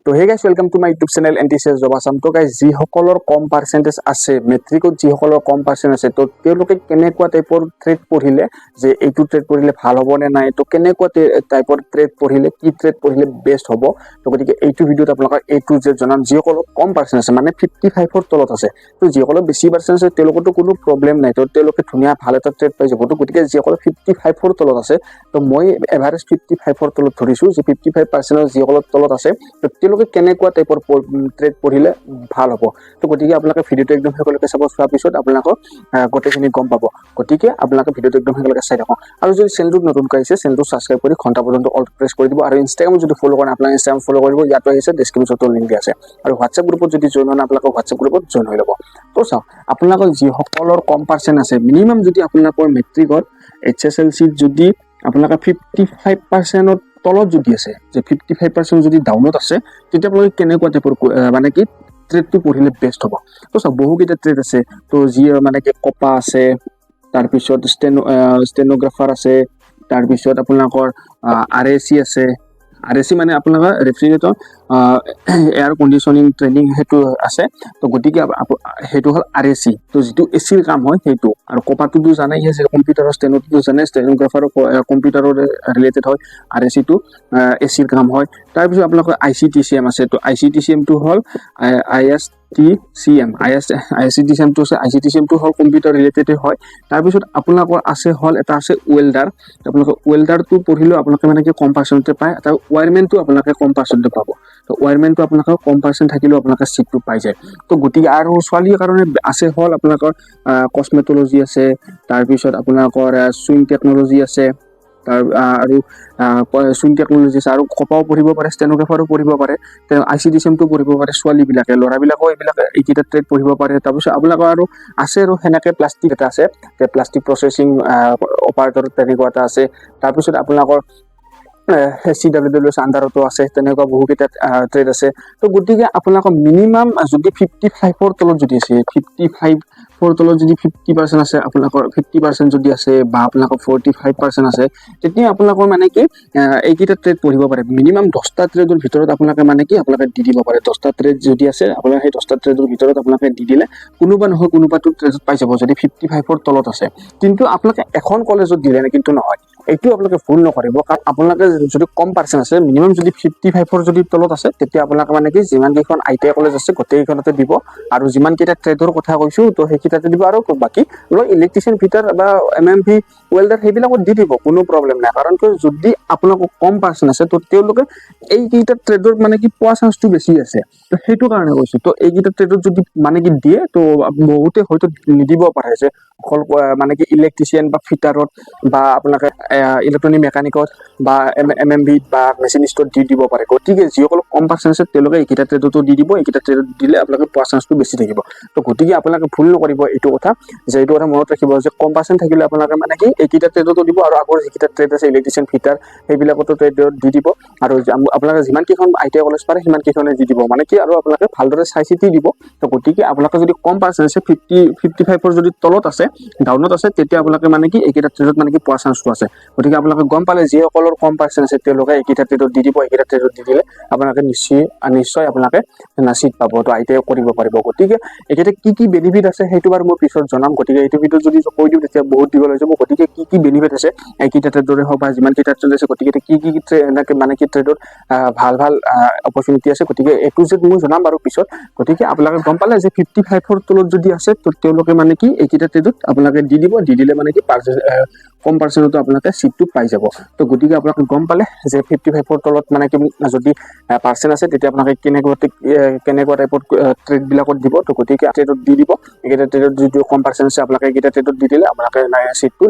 তো hey guys welcome to my YouTube channel NTCS job Assam. তো guys যিসকলৰ কম percentage আছে মেট্ৰিকত যিসকলৰ কম পাৰ্চেণ্ট আছে তো তেওঁলোকে কেনেকুৱা টাইপৰ ট্ৰেড পঢ়িলে যে এইটো ট্ৰেড পঢ়িলে ভাল হ'ব নে নাই, তো কেনেকুৱা টাইপৰ ট্ৰেড পঢ়িলে কি ট্ৰেড পঢ়িলে বেষ্ট হ'ব। তো গতিকে এইটো ভিডিঅ'ত আপোনালোকক A to Z জনাম। যিসকলৰ কম পাৰ্চেণ্ট আছে মানে 55ৰ তলত আছে, তো যিসকলৰ বেছি পাৰ্চেণ্ট আছে তেওঁলোকৰতো কোনো প্ৰব্লেম নাই, তো তেওঁলোকে ধুনীয়া ভাল এটা ট্ৰেড পাই যাব। তো গতিকে যিসকলৰ 55ৰ তলত আছে তো মই এভাৰেজ 55ৰ তলত ধৰিছোঁ যে 55% যিসকলৰ তলত আছে তো তেওঁলোকে কেনেকুৱা টাইপৰ ট্ৰেড পঢ়িলে ভাল হ'ব। তো গতিকে আপোনালোকে ভিডিঅ'টো একদম শেষলৈকে চাব, চোৱাৰ পিছত আপোনালোকক গোটেইখিনি গম পাব। গতিকে আপোনালোকে ভিডিঅ'টো একদম শেষলৈকে চাই থাকক। আৰু যদি চেনেলটোত নতুনকৈ আহিছে চেনেলটো ছাবস্ক্ৰাইব কৰি ঘণ্টা পৰ্যন্ত অল প্ৰেছ কৰি দিব। আৰু ইনষ্টাগ্ৰামত যদি ফ'ল' কৰে আপোনালোকে ইনষ্টাগ্ৰাম ফ'ল' কৰিব, ইয়াতো আহিছে ডেছক্ৰিপশ্যনতো লিংক দিয়া আছে। আৰু হোৱাটছএপ গ্ৰুপত যদি জইন হয় আপোনালোকক হোৱাটছএপ গ্ৰুপত জইন হৈ ল'ব। তো চাওক, আপোনালোকৰ যিসকলৰ কম পাৰ্চেণ্ট আছে মিনিমাম যদি আপোনালোকৰ মেট্ৰিকত HSLCত যদি আপোনালোকে 55%ৰ তলত যদি আছে, যে 55% যদি ডাউনত আছে, তেতিয়া আপোনালোকে কেনেকুৱা টাইপৰ মানে কি ট্ৰেডটো পঢ়িলে বেষ্ট হ'ব। তো চাওক, বহুকেইটা ট্ৰেড আছে। তো যি মানে কি কপা আছে, তাৰপিছত ষ্টেনোগ্ৰাফাৰ আছে, তাৰপিছত আপোনালোকৰ RAC আছে। RAC মানে আপোনালোকৰ ৰেফ্ৰিজাৰেটৰ এয়াৰ কণ্ডিশ্যনিং ট্ৰেইনিং সেইটো আছে। তো গতিকে সেইটো হ'ল RAC, তো যিটো এচিৰ কাম হয় সেইটো। আৰু কপাৰটোতো জানাই আছে, কম্পিউটাৰৰ ষ্টেনোটোতো জানে, ষ্টেনোগ্ৰাফাৰৰ কম্পিউটাৰৰ ৰিলেটেড হয়। RAC-টো এচিৰ কাম হয়। তাৰপিছত আপোনালোকৰ ICTCM আছে। তো ICTCM-টো হ'ল ICTCM-টো আছে, ICTCM-টো হ'ল কম্পিউটাৰ ৰিলেটেড হয়। তাৰপিছত আপোনালোকৰ হ'ল এটা আছে ৱেল্ডাৰ। আপোনালোকে ৱেল্ডাৰটো পঢ়িলেও আপোনালোকে মানে কি কম পাৰ্চেণ্টে পায়। আৰু ৱায়াৰমেনটো আপোনালোকে কম পাৰ্চেণ্টে পাব। তো ৱায়াৰমেনটো আপোনালোকৰ কম পাৰ্চেণ্ট থাকিলেও আপোনালোকে চিটটো পাই যায়। তো গতিকে আৰু ছোৱালীৰ কাৰণে আছে হ'ল আপোনালোকৰ কছমেটলজি আছে, তাৰপিছত আপোনালোকৰ চুইং টেকনলজি আছে, আৰু চুইং টেকনলজি আছে। আৰু কপাও পঢ়িব পাৰে, ষ্টেনোগ্ৰাফাৰো পঢ়িব পাৰে, ICTCM-টো পঢ়িব পাৰে ছোৱালীবিলাকে। ল'ৰাবিলাকেও এইবিলাক এইকেইটা ট্ৰেড পঢ়িব পাৰে। তাৰপিছত আপোনালোকৰ আৰু আছে আৰু সেনেকৈ প্লাষ্টিক এটা আছে, প্লাষ্টিক প্ৰচেছিং অপাৰেটৰ তেনেকুৱা এটা আছে। তাৰপিছত আপোনালোকৰ CWWS আণ্ডাৰতো আছে, তেনেকুৱা বহুকেইটা ট্ৰেড আছে। তো গতিকে আপোনালোকৰ মিনিমাম যদি 55ৰ তলত যদি আছে, 55ৰ তলত যদি 50% আছে, আপোনালোকৰ 50% যদি আছে বা আপোনালোকৰ 45% আছে, তেতিয়া আপোনালোকৰ মানে কি এইকেইটা ট্ৰেড পঢ়িব পাৰে। মিনিমাম 10টা ট্ৰেডৰ ভিতৰত আপোনালোকে মানে কি আপোনালোকে দি দিব পাৰে। 10টা ট্ৰেড যদি আছে আপোনালোকে সেই 10টা ট্ৰেডৰ ভিতৰত আপোনালোকে দি দিলে কোনোবা নহয় কোনোবাটো ট্ৰেডত পাই যাব যদি 55ৰ তলত আছে। কিন্তু আপোনালোকে এখন কলেজত দিলে কিন্তু নহয়, এইটো আপোনালোকে ভুল নকৰিব। কাৰণ আপোনালোকে যদি কম পাৰ্চেণ্ট আছে, মিনিমাম যদি 55ৰ যদি তলত আছে, তেতিয়া আপোনালোকে মানে কি যিমান কেইখন ITI কলেজ আছে গোটেইকেইখনতে দিব। আৰু যিমান কেইটা ট্ৰেডৰ কথা কৈছোঁ তো সেইকেইটাতে দিব। আৰু বাকী ইলেক্ট্ৰিচিয়ান, ফিটাৰ বা MMV, ৱেল্ডাৰ সেইবিলাকত দি দিব, কোনো প্ৰব্লেম নাই। কাৰণ যদি আপোনালোকৰ কম পাৰ্চেণ্ট আছে তো তেওঁলোকে এইকেইটা ট্ৰেডত মানে কি পোৱা চান্সটো বেছি আছে। তো সেইটো কাৰণে কৈছোঁ। তো এইকেইটা ট্ৰেডত যদি মানে কি দিয়ে তো বহুতে হয়তো নিদিব পাৰে, যে অকল মানে কি ইলেক্ট্ৰিচিয়ান বা ফিটাৰত বা আপোনালোকে ইলেক্ট্ৰনিক মেকানিকত বা MMV বা মেচিনিষ্টত দি দিব পাৰে। গতিকে যিসকল কম পাৰ্চেণ্ট আছে তেওঁলোকে এইকেইটা ট্ৰেডতো দি দিব। এইকেইটা ট্ৰেডত দিলে আপোনালোকে পোৱা চান্সটো বেছি থাকিব। তো গতিকে আপোনালোকে ভুল নকৰিব এইটো কথা, যে এইটো কথা মনত ৰাখিব যে কম পাৰ্চেণ্ট থাকিলে আপোনালোকে মানে কি এইকেইটা ট্ৰেডতো দিব। আৰু আগৰ যিকেইটা ট্ৰেড আছে ইলেক্ট্ৰিচিয়ান, ফিটাৰ সেইবিলাকতো ট্ৰেডত দি দিব। আৰু আপোনালোকে যিমান কেইখন ITI কলেজ পাৰে সিমান কেইখনে দি দিব, মানে কি আৰু আপোনালোকে ভালদৰে চাই চিতি দিব। তো গতিকে আপোনালোকে যদি কম পাৰ্চেণ্ট আছে 55ৰ যদি তলত আছে, ডাউনত আছে, তেতিয়া আপোনালোকে মানে কি এইকেইটা ট্ৰেডত মানে কি পোৱা চান্সটো আছে। গতিকে আপোনালোকে গম পালে যিসকলৰ কম পাৰ্চেণ্ট আছে তেওঁলোকে এইকেইটা ট্ৰেডত দি দিব। এইকেইটা ট্ৰেডত দি দিলে আপোনালোকে নিশ্চয় আপোনালোকে চিট পাব, তো ITI কৰিব পাৰিব। গতিকে এইকেইটা কি বেনিফিট আছে সেইটো বাৰু মই পিছত জনাম। গতিকে এইটো ভিডিঅ'ত যদি কৈ দিওঁ তেতিয়া বহুত দীঘল হৈ যাব। গতিকে কি বেনিফিট আছে এইকেইটা ট্ৰেডৰে হওক বা যিমান কেইটা ট্ৰেড আছে, গতিকে কি এনেকৈ মানে কি ট্ৰেডত ভাল অপৰচুনিটি আছে, গতিকে A to Z মই জনাম বাৰু পিছত। গতিকে আপোনালোকে গম পালে যে 55ৰ তলত যদি আছে তো তেওঁলোকে মানে কি এইকেইটা ট্ৰেডত আপোনালোকে দি দিব। দি দিলে মানে কি কম পাৰ্চেণ্টতো আপোনালোকে চিটটো পাই যাব। তো গতিকে আপোনালোকে গম পালে যে 55ৰ তলত মানে কি যদি পাৰ্চেণ্ট আছে তেতিয়া আপোনালোকে কেনেকুৱা টাইপৰ ট্ৰেডবিলাকত দিব। তো গতিকে ট্ৰেডত দি দিব। এইকেইটা ট্ৰেডত যদি কম পাৰ্চেণ্ট আছে আপোনালোকে এইকেইটা ট্ৰেডত দি দিলে আপোনালোকে চিটটো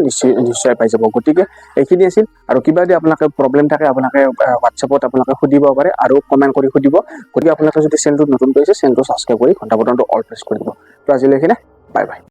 নিশ্চয় পাই যাব। গতিকে এইখিনি আছিল। আৰু কিবা যদি আপোনালোকে প্ৰব্লেম থাকে আপোনালোকে হোৱাটছএপত আপোনালোকে সুধিব পাৰে আৰু কমেণ্ট কৰি সুধিব। গতিকে আপোনালোকে যদি চেনেলটোত নতুন কৰিছে চেনেলটো ছাবস্ক্ৰাইব কৰি ঘণ্টা বটনটো অল প্ৰেছ কৰি দিব। তো আজিলৈ এইখিনি, বাই বাই।